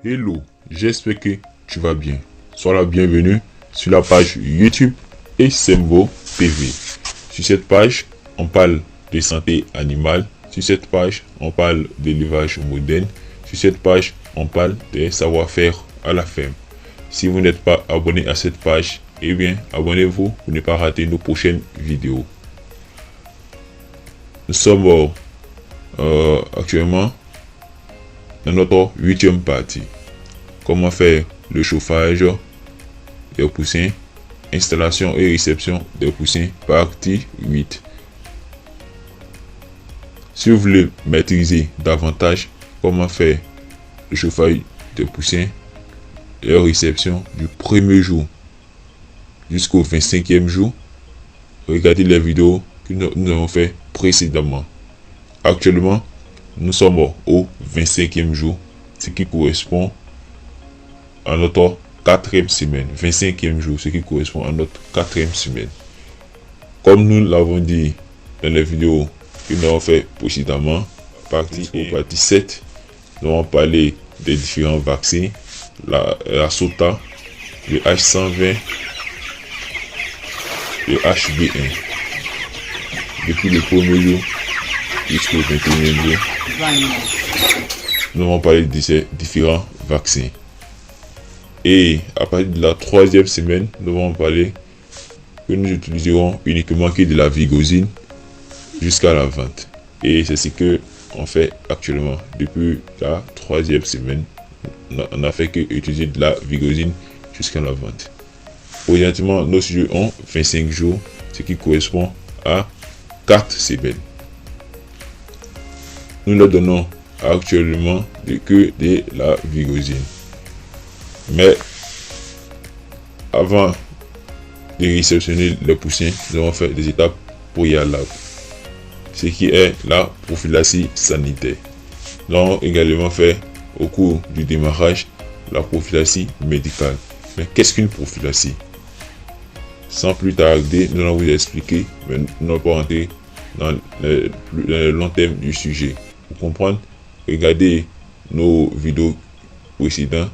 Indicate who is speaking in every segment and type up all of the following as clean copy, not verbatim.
Speaker 1: Hello, j'espère que tu vas bien. Sois la bienvenue sur la page YouTube et Sembo TV. Sur cette page, on parle de santé animale. Sur cette page, on parle d'élevage moderne. Sur cette page, on parle des savoir-faire à la ferme. Si vous n'êtes pas abonné à cette page, eh bien, abonnez-vous pour ne pas rater nos prochaines vidéos. Nous sommes actuellement dans notre 8e partie. Comment faire le chauffage des poussins, installation et réception des poussins, partie 8. Si vous voulez maîtriser davantage comment faire le chauffage des poussins et leur réception du premier jour jusqu'au 25e jour, regardez les vidéos que nous avons fait précédemment. Actuellement, nous sommes au 25e jour, ce qui correspond à notre 4e semaine. 25e jour, ce qui correspond à notre 4e semaine. Comme nous l'avons dit dans les vidéos que nous avons fait précédemment, partie 7, nous avons parlé des différents vaccins, la SOTA, le H120, le HB1. Depuis le premier jour jusqu'au 21e jour, nous avons parlé de ces différents vaccins. Et à partir de la 3e semaine, nous allons parler que nous utiliserons uniquement que de la vigosine jusqu'à la vente. Et c'est ce que on fait actuellement. Depuis la 3e semaine, on n'a fait que utiliser de la vigosine jusqu'à la vente. Présentement, nos sujets ont 25 jours, ce qui correspond à 4 semaines. Nous leur donnons actuellement que de la vigosine. Mais avant de réceptionner les poussins, nous avons fait des étapes préalables, ce qui est la prophylaxie sanitaire. Nous avons également fait au cours du démarrage la prophylaxie médicale. Mais qu'est-ce qu'une prophylaxie? Sans plus tarder, nous allons vous expliquer, mais nous n'allons pas rentrer dans le long terme du sujet. Pour comprendre, regardez nos vidéos précédentes.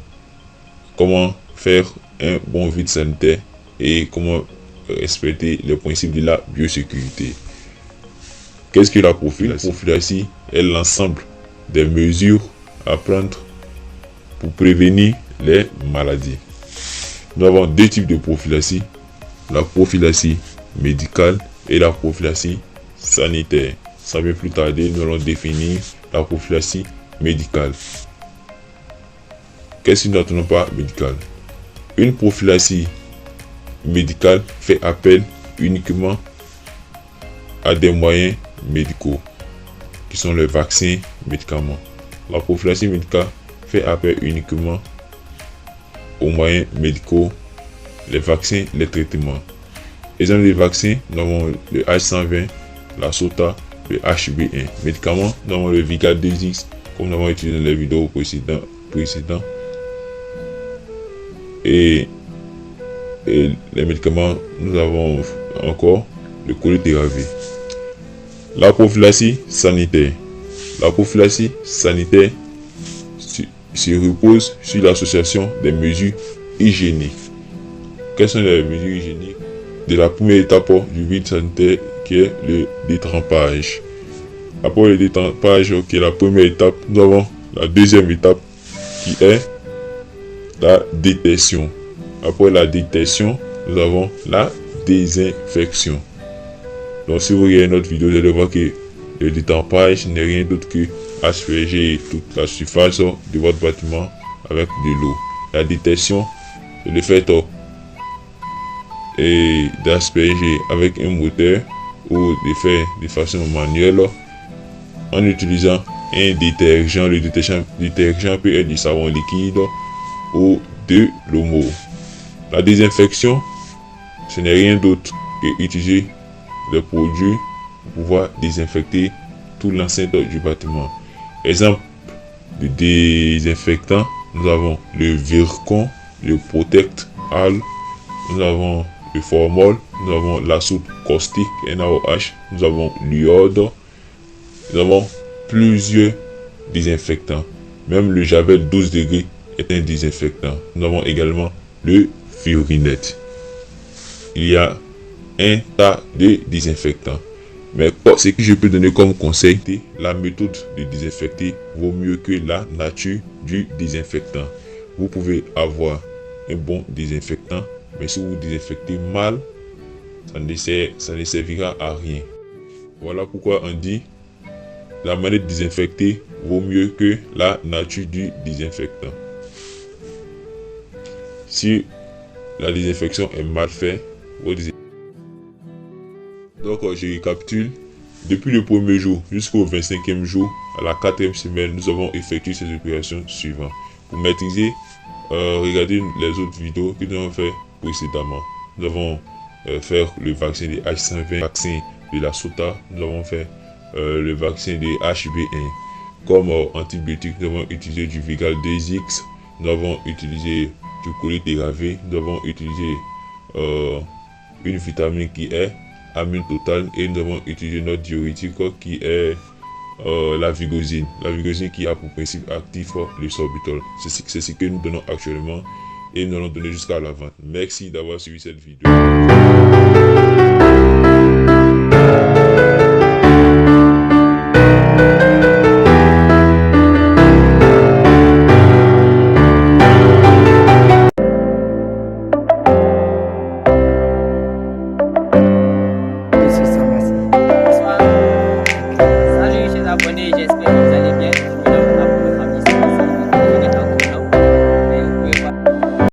Speaker 1: Comment faire un bon vide sanitaire et comment respecter les principes de la biosécurité. Qu'est-ce que la prophylaxie? La prophylaxie est l'ensemble des mesures à prendre pour prévenir les maladies. Nous avons deux types de prophylaxie, la prophylaxie médicale et la prophylaxie sanitaire. Sans plus tarder, nous allons définir la prophylaxie médicale. Qu'est-ce que nous n'entendons pas médical? Une prophylaxie médicale fait appel uniquement à des moyens médicaux, qui sont les vaccins, médicaments. La prophylaxie médicale fait appel uniquement aux moyens médicaux, les vaccins, les traitements. Exemple des vaccins, nous avons le H120, la SOTA, le HB1. Médicaments, nous avons le Vigal-2X, comme nous avons utilisé dans les vidéos précédentes. Et les médicaments, nous avons encore le Colutéravir. La prophylaxie sanitaire. La prophylaxie sanitaire se repose sur l'association des mesures hygiéniques. Quelles sont les mesures hygiéniques? De la première étape du vide sanitaire qui est le détrempage. Après le détrempage qui est la première étape, nous avons la deuxième étape qui est la détection. Après la détection, nous avons la désinfection. Donc si vous regardez notre vidéo, vous allez voir que le détrempage n'est rien d'autre que asperger toute la surface de votre bâtiment avec de l'eau. La détection, c'est le fait d'asperger avec un moteur ou de faire de façon manuelle en utilisant un détergent. Le détergent peut être du savon liquide ou de l'homo. La désinfection, ce n'est rien d'autre que utiliser des produits pour pouvoir désinfecter toute l'enceinte du bâtiment. Exemple de désinfectant, nous avons le Virkon, le Protect Al, nous avons le Formol, nous avons la soude caustique NaOH, nous avons l'iode, nous avons plusieurs désinfectants. Même le Javel 12 degrés est un désinfectant. Nous avons également le Fiorinette. Il y a un tas de désinfectants. Mais ce que je peux donner comme conseil, la méthode de désinfecter vaut mieux que la nature du désinfectant. Vous pouvez avoir un bon désinfectant, mais si vous désinfectez mal, ça ne servira à rien. Voilà pourquoi on dit la manière de désinfecter vaut mieux que la nature du désinfectant. Si la désinfection est mal faite, donc je récapitule. Depuis le premier jour jusqu'au 25e jour, à la 4e semaine, nous avons effectué ces opérations suivantes. Pour maîtriser, regardez les autres vidéos que nous avons fait précédemment. Nous avons fait le vaccin de H120, le vaccin de la Sota, nous avons fait le vaccin de HB1. Comme antibiotique, nous avons utilisé du Vigal 2X, nous avons utilisé du Cholétéravir, nous avons utilisé une vitamine qui est amine totale et nous avons utilisé notre diurétique qui est la vigosine. La vigosine qui a pour principe actif le sorbitol. C'est ce que nous donnons actuellement et nous allons donner jusqu'à la vente. Merci d'avoir suivi cette vidéo.